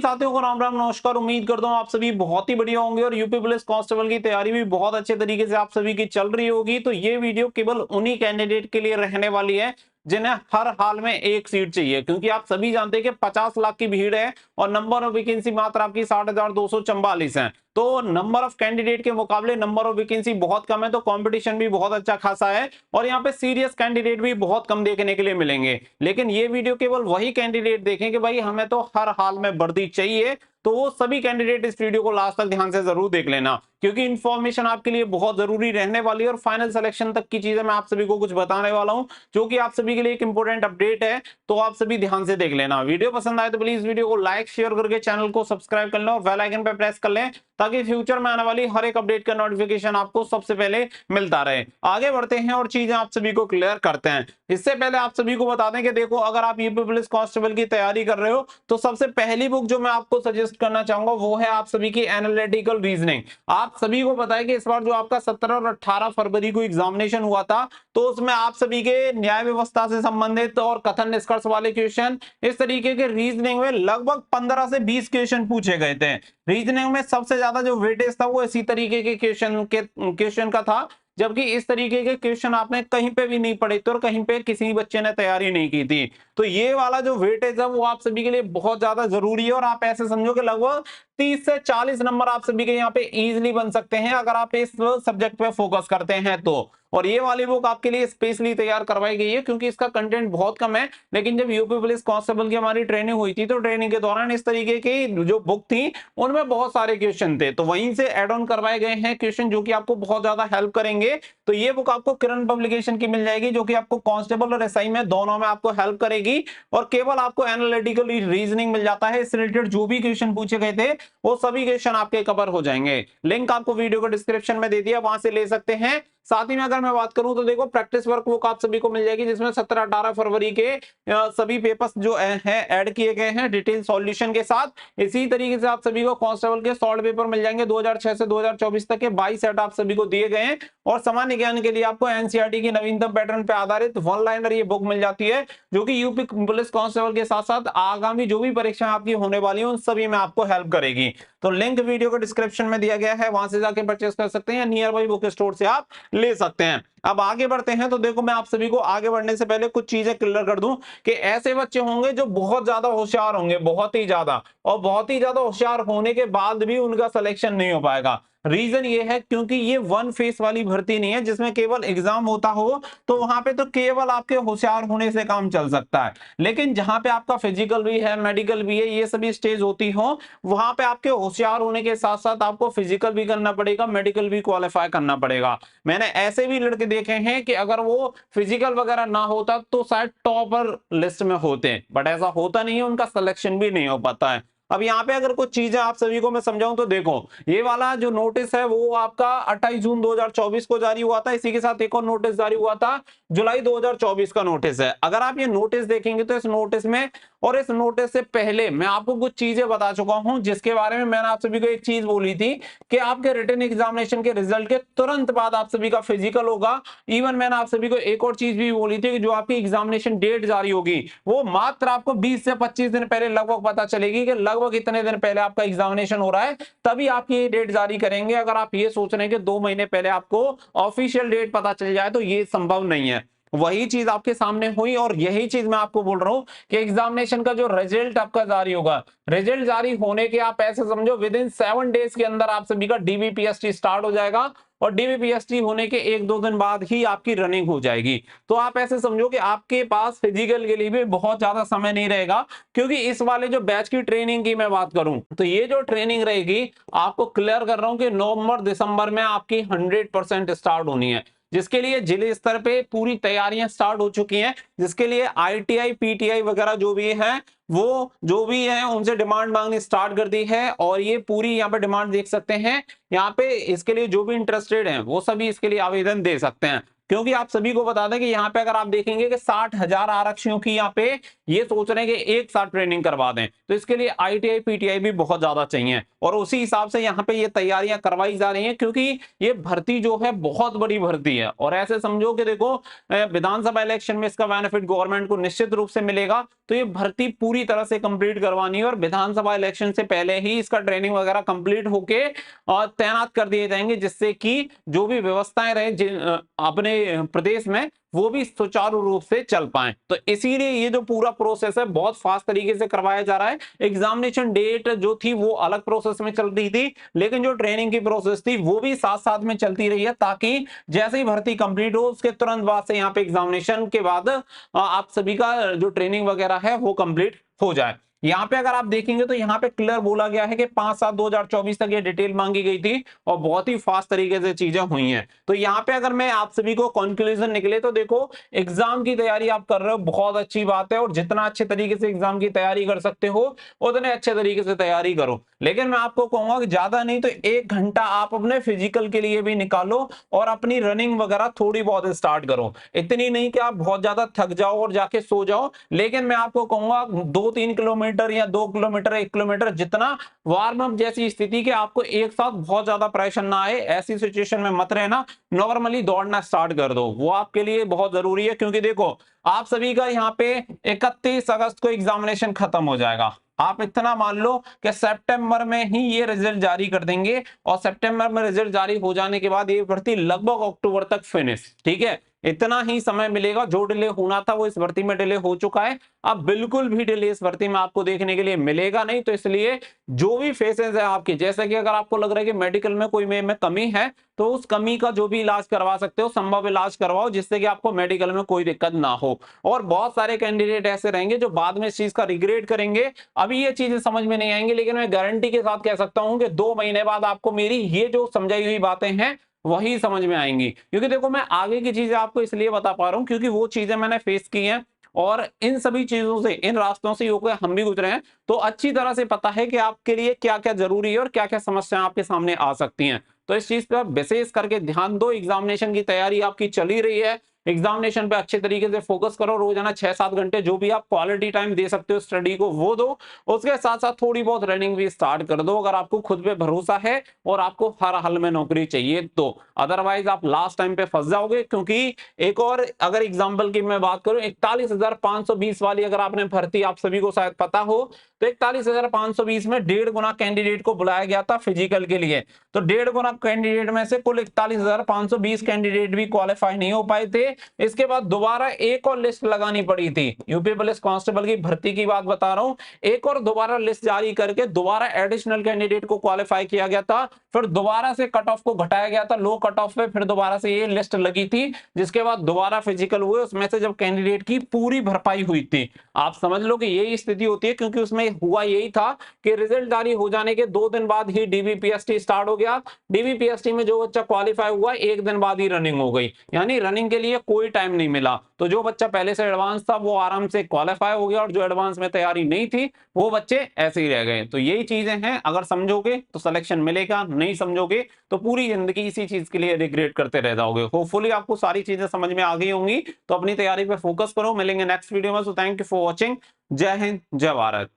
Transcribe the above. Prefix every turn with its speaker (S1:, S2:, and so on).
S1: साथियों को राम राम नमस्कार। उम्मीद करता हूँ आप सभी बहुत ही बढ़िया होंगे और यूपी पुलिस कांस्टेबल की तैयारी भी बहुत अच्छे तरीके से आप सभी की चल रही होगी। तो ये वीडियो केवल उन्हीं कैंडिडेट के लिए रहने वाली है जिन्हें हर हाल में एक सीट चाहिए, क्योंकि आप सभी जानते हैं कि 50 लाख की भीड़ है और नंबर ऑफ वैकेंसी मात्र आपकी 60,244 है। तो नंबर ऑफ कैंडिडेट के मुकाबले नंबर ऑफ वैकेंसी बहुत कम है, तो कंपटीशन भी बहुत अच्छा खासा है और यहाँ पे सीरियस कैंडिडेट भी बहुत कम देखने के लिए मिलेंगे। लेकिन ये वीडियो केवल वही कैंडिडेट देखें कि भाई हमें तो हर हाल में वर्दी चाहिए, तो वो सभी कैंडिडेट इस वीडियो को लास्ट तक ध्यान से जरूर देख लेना, क्योंकि इंफॉर्मेशन आपके लिए बहुत जरूरी रहने वाली है और फाइनल सिलेक्शन तक की चीजें मैं आप सभी को कुछ बताने वाला हूं, जो कि आप सभी के लिए एक इंपॉर्टेंट अपडेट है। तो आप सभी ध्यान से देख लेना। वीडियो पसंद आए तो प्लीज वीडियो को लाइक शेयर करके चैनल को सब्सक्राइब कर लें और बेल आइकन पर प्रेस कर लें, ताकि फ्यूचर में आने वाली हर एक अपडेट का नोटिफिकेशन आपको सबसे पहले मिलता रहे। आगे बढ़ते हैं और चीजें आप सभी को क्लियर करते हैं। इससे पहले आप सभी को बता दें कि देखो, अगर आप यूपी पुलिस कांस्टेबल की तैयारी कर रहे हो तो सबसे पहली बुक जो मैं आपको सजेस्ट करना चाहूंगा वो है आप सभी की एनालिटिकल रीजनिंग। आप सभी को पता है कि इस बार जो आपका 17 और 18 फरवरी को एग्जामिनेशन हुआ था, तो उसमें आप सभी के न्याय व्यवस्था से संबंधित और कथन निष्कर्ष वाले क्वेश्चन, इस तरीके के रीजनिंग में लगभग 15 से 20 क्वेश्चन पूछे गए थे। रीजनिंग में सबसे ज्यादा जो वेटेज था वो इसी तरीके के क्वेश्चन का था, जबकि इस तरीके के क्वेश्चन आपने कहीं पे भी नहीं पढ़े थे और कहीं पे किसी बच्चे ने तैयारी नहीं की थी। तो ये वाला जो वेटेज है वो आप सभी के लिए बहुत ज्यादा जरूरी है और आप ऐसे समझो कि लगभग 30 से 40 नंबर आप सभी के यहाँ पे इजीली बन सकते हैं अगर आप इस सब्जेक्ट पे फोकस करते हैं तो। और ये वाली बुक आपके लिए स्पेशली तैयार करवाई गई है क्योंकि इसका कंटेंट बहुत कम है, लेकिन जब यूपी पुलिस कांस्टेबल की हमारी ट्रेनिंग हुई थी तो ट्रेनिंग के दौरान इस तरीके की जो बुक थी उनमें बहुत सारे क्वेश्चन थे, तो वहीं से एड ऑन करवाए गए हैं क्वेश्चन जो कि आपको बहुत ज्यादा हेल्प करेंगे। तो ये बुक आपको किरण पब्लिकेशन की मिल जाएगी, जो कि आपको कांस्टेबल और एसआई में दोनों में आपको हेल्प करेगी और केवल आपको एनालिटिकल रीजनिंग मिल जाता है। इस रिलेटेड जो भी क्वेश्चन पूछे गए थे वो सभी क्वेश्चन आपके कवर हो जाएंगे। लिंक आपको वीडियो को डिस्क्रिप्शन में दे दिया, वहां से ले सकते हैं। साथ ही में अगर मैं बात करूं तो देखो, प्रैक्टिस वर्क बुक आप सभी को मिल जाएगी जिसमें 17-18 फरवरी के सभी पेपर्स जो है ऐड किए गए हैं डिटेल सॉल्यूशन के साथ। इसी तरीके से आप सभी को कांस्टेबल के सॉल्व पेपर मिल जाएंगे 2006 से 2024 तक के 22 सेट आप सभी को दिए गए हैं और सामान्य ज्ञान के लिए आपको एनसीईआरटी की नवीनतम पैटर्न पर आधारित वन लाइनर ये बुक मिल जाती है, जो कि यूपी पुलिस कांस्टेबल के साथ साथ आगामी जो भी परीक्षा आपकी होने वाली है उन सभी में आपको हेल्प करेगी। तो लिंक वीडियो को डिस्क्रिप्शन में दिया गया है, वहां से जाके परचेस कर सकते हैं, नियर बाई बुक स्टोर से आप ले सकते हैं। अब आगे बढ़ते हैं तो देखो, मैं आप सभी को आगे बढ़ने से पहले कुछ चीजें क्लियर कर दूं कि ऐसे बच्चे होंगे जो बहुत ज्यादा होशियार होंगे, बहुत ही ज्यादा, और बहुत ही ज्यादा होशियार होने के बाद भी उनका सिलेक्शन नहीं हो पाएगा। रीजन ये है क्योंकि ये वन फेस वाली भर्ती नहीं है जिसमें केवल एग्जाम होता हो, तो वहां पे तो केवल आपके होशियार होने से काम चल सकता है। लेकिन जहां पे आपका फिजिकल भी है, मेडिकल भी है, ये सभी स्टेज होती हो, वहां पे आपके होशियार होने के साथ साथ आपको फिजिकल भी करना पड़ेगा, मेडिकल भी क्वालिफाई करना पड़ेगा। मैंने ऐसे भी लड़के देखे हैं कि अगर वो फिजिकल वगैरह ना होता तो शायद टॉपर लिस्ट में होते, बट ऐसा होता नहीं है, उनका सिलेक्शन भी नहीं हो पाता है। अब यहाँ पे अगर कुछ चीजें आप सभी को मैं समझाऊं तो देखो, ये वाला जो नोटिस है वो आपका 28 जून 2024 को जारी हुआ था। इसी के साथ एक और नोटिस जारी हुआ था, जुलाई 2024 का नोटिस है। अगर आप ये नोटिस देखेंगे तो इस नोटिस में और इस नोटिस से पहले मैं आपको कुछ चीजें बता चुका हूं, जिसके बारे में मैंने आप सभी को एक चीज बोली थी कि आपके रिटन एग्जामिनेशन के रिजल्ट के तुरंत बाद आप सभी का फिजिकल होगा। इवन मैंने आप सभी को एक और चीज भी बोली थी कि जो आपकी एग्जामिनेशन डेट जारी होगी वो मात्र आपको 20 से 25 दिन पहले लगभग पता चलेगी कि लगभग इतने दिन पहले आपका एग्जामिनेशन हो रहा है, तभी आपकी ये डेट जारी करेंगे। अगर आप ये सोच रहे हैं कि 2 महीने पहले आपको ऑफिशियल डेट पता चल जाए तो ये संभव नहीं है। वही चीज आपके सामने हुई और यही चीज मैं आपको बोल रहा हूं कि एग्जामिनेशन का जो रिजल्ट आपका जारी होगा, रिजल्ट जारी होने के आप ऐसे समझो विद इन 7 डेज के अंदर आप सभी का डीबीपीएसटी स्टार्ट हो जाएगा और डीबीपीएसटी होने के 1-2 दिन बाद ही आपकी रनिंग हो जाएगी। तो आप ऐसे समझो कि आपके पास फिजिकल के लिए भी बहुत ज्यादा समय नहीं रहेगा, क्योंकि इस वाले जो बैच की ट्रेनिंग की मैं बात करूं तो ये जो ट्रेनिंग रहेगी, आपको क्लियर कर रहा हूं कि नवंबर दिसंबर में आपकी 100% स्टार्ट होनी है, जिसके लिए जिले स्तर पे पूरी तैयारियां स्टार्ट हो चुकी हैं, जिसके लिए आईटीआई पीटीआई वगैरह जो भी हैं वो जो भी है उनसे डिमांड मांगनी स्टार्ट कर दी है। और ये पूरी यहाँ पे डिमांड देख सकते हैं, यहाँ पे इसके लिए जो भी इंटरेस्टेड हैं वो सभी इसके लिए आवेदन दे सकते हैं। क्योंकि आप सभी को बता दें कि यहाँ पे अगर आप देखेंगे कि 60,000 आरक्षियों की यहाँ पे ये सोच रहे हैं कि एक साथ ट्रेनिंग करवा दें, तो इसके लिए आईटीआई पीटीआई भी बहुत ज्यादा चाहिए और उसी हिसाब से यहाँ पे ये तैयारियां करवाई जा रही हैं, क्योंकि ये भर्ती जो है बहुत बड़ी भर्ती है। और ऐसे समझो कि देखो विधानसभा इलेक्शन में इसका बेनिफिट गवर्नमेंट को निश्चित रूप से मिलेगा, तो ये भर्ती पूरी तरह से कंप्लीट करवानी है और विधानसभा इलेक्शन से पहले ही इसका ट्रेनिंग वगैरह कंप्लीट होके और तैनात कर दिए जाएंगे, जिससे कि जो भी व्यवस्थाएं रहे अपने प्रदेश में वो भी सुचारू रूप से चल पाए। तो इसीलिए ये जो पूरा प्रोसेस है बहुत फास्ट तरीके से करवाया जा रहा है। एग्जामिनेशन डेट जो थी वो अलग प्रोसेस में चल रही थी, लेकिन जो ट्रेनिंग की प्रोसेस थी वो भी साथ साथ में चलती रही है, ताकि जैसे ही भर्ती कंप्लीट हो उसके तुरंत बाद से यहाँ पे एग्जामिनेशन के बाद आप सभी का जो ट्रेनिंग वगैरह है वो कंप्लीट हो जाए। यहाँ पे अगर आप देखेंगे तो यहाँ पे क्लियर बोला गया है कि 5/7/2024 तक ये डिटेल मांगी गई थी और बहुत ही फास्ट तरीके से चीजें हुई हैं। तो यहाँ पे अगर मैं आप सभी को कंक्लूजन निकले तो देखो, एग्जाम की तैयारी आप कर रहे हो बहुत अच्छी बात है, और जितना अच्छे तरीके से एग्जाम की तैयारी कर सकते हो उतने अच्छे तरीके से तैयारी करो। लेकिन मैं आपको कहूंगा कि ज्यादा नहीं तो 1 घंटा आप अपने फिजिकल के लिए भी निकालो और अपनी रनिंग वगैरह थोड़ी बहुत स्टार्ट करो। इतनी नहीं कि आप बहुत ज्यादा थक जाओ और जाके सो जाओ, लेकिन मैं आपको कहूंगा 2-3 किलोमीटर या 2 किलोमीटर 1 किलोमीटर जितना वार्म अप जैसी स्थिति के आपको एक साथ बहुत ज्यादा प्रेशर ना आए ऐसी सिचुएशन में मत रहना, नॉर्मली दौड़ना स्टार्ट कर दो, वो आपके लिए बहुत जरूरी है। क्योंकि देखो आप सभी का यहाँ पे 31 अगस्त को एग्जामिनेशन खत्म हो जाएगा। आप इतना मान लो कि सितंबर में ही ये रिजल्ट जारी कर देंगे और सितंबर में रिजल्ट जारी हो जाने के बाद ये भर्ती लगभग अक्टूबर तक फिनिश, ठीक है। इतना ही समय मिलेगा, जो डिले होना था वो इस भर्ती में डिले हो चुका है, अब बिल्कुल भी डिले इस भर्ती में आपको देखने के लिए मिलेगा नहीं। तो इसलिए जो भी फेसेस है आपके, जैसे कि अगर आपको लग रहा है कि मेडिकल में कोई में कमी है तो उस कमी का जो भी इलाज करवा सकते हो संभव इलाज करवाओ, जिससे कि आपको मेडिकल में कोई दिक्कत ना हो। और बहुत सारे कैंडिडेट ऐसे रहेंगे जो बाद में इस चीज का रिग्रेट करेंगे, अभी ये चीजें समझ में नहीं आएंगी, लेकिन मैं गारंटी के साथ कह सकता हूं कि 2 महीने बाद आपको मेरी ये जो समझाई हुई बातें हैं वही समझ में आएंगी। क्योंकि देखो मैं आगे की चीजें आपको इसलिए बता पा रहा हूं क्योंकि वो चीजें मैंने फेस की हैं और इन सभी चीजों से, इन रास्तों से होकर हम भी गुजरे हैं, तो अच्छी तरह से पता है कि आपके लिए क्या क्या जरूरी है और क्या क्या समस्याएं आपके सामने आ सकती हैं। तो इस चीज पर विशेष करके ध्यान दो। एग्जामिनेशन की तैयारी आपकी चली रही है, एग्जामिनेशन पे अच्छे तरीके से फोकस करो, रोजाना 6-7 घंटे जो भी आप क्वालिटी टाइम दे सकते हो स्टडी को वो दो, उसके साथ साथ थोड़ी बहुत रनिंग भी स्टार्ट कर दो अगर आपको खुद पे भरोसा है और आपको हर हाल में नौकरी चाहिए तो। अदरवाइज आप लास्ट टाइम पे फंस जाओगे। क्योंकि एक और अगर एग्जाम्पल की मैं बात करूं, 41,520 वाली अगर आपने भर्ती, आप सभी को शायद पता हो, तो 41,520 में 1.5 गुना कैंडिडेट को बुलाया गया था फिजिकल के लिए। तो 1.5 गुना कैंडिडेट में से कुल 41,520 कैंडिडेट भी क्वालिफाई नहीं हो पाए थे। इसके बाद दोबारा एक और लिस्ट लगानी पड़ी थी। यूपी पुलिस कांस्टेबल की भर्ती की बात बता रहा हूं, एक और दोबारा लिस्ट जारी करके दोबारा एडिशनल कैंडिडेट को क्वालिफाई किया गया था, फिर दोबारा से कट ऑफ को घटाया गया था लो कट ऑफ पे, फिर दोबारा से ये लिस्ट लगी थी, जिसके बाद दोबारा फिजिकल हुए, उसमें से जब कैंडिडेट की पूरी भरपाई हुई थी। आप समझ लो कि यही स्थिति होती है, क्योंकि उसमें हुआ यही था कि रिजल्ट जारी हो जाने के 2 दिन बाद ही डीबीपीएसटी स्टार्ट हो गया। डीबीपीएसटी में जो बच्चा क्वालिफाई हुआ 1 दिन बाद ही रनिंग हो गई, यानी रनिंग के लिए कोई टाइम नहीं मिला। तो जो बच्चा पहले से एडवांस था वो आराम से क्वालिफाई हो गया और जो एडवांस में तैयारी नहीं थी वो बच्चे ऐसे ही रह गए। तो यही चीजें हैं, अगर समझोगे तो सिलेक्शन मिलेगा, नहीं समझोगे तो पूरी जिंदगी इसी चीज के लिए रिग्रेट करते रह जाओगे। होपफुली आपको सारी चीजें समझ में आ गई होंगी, तो अपनी तैयारी पे फोकस करो। मिलेंगे नेक्स्ट वीडियो में। So thank you for watching. जय हिंद, जय भारत।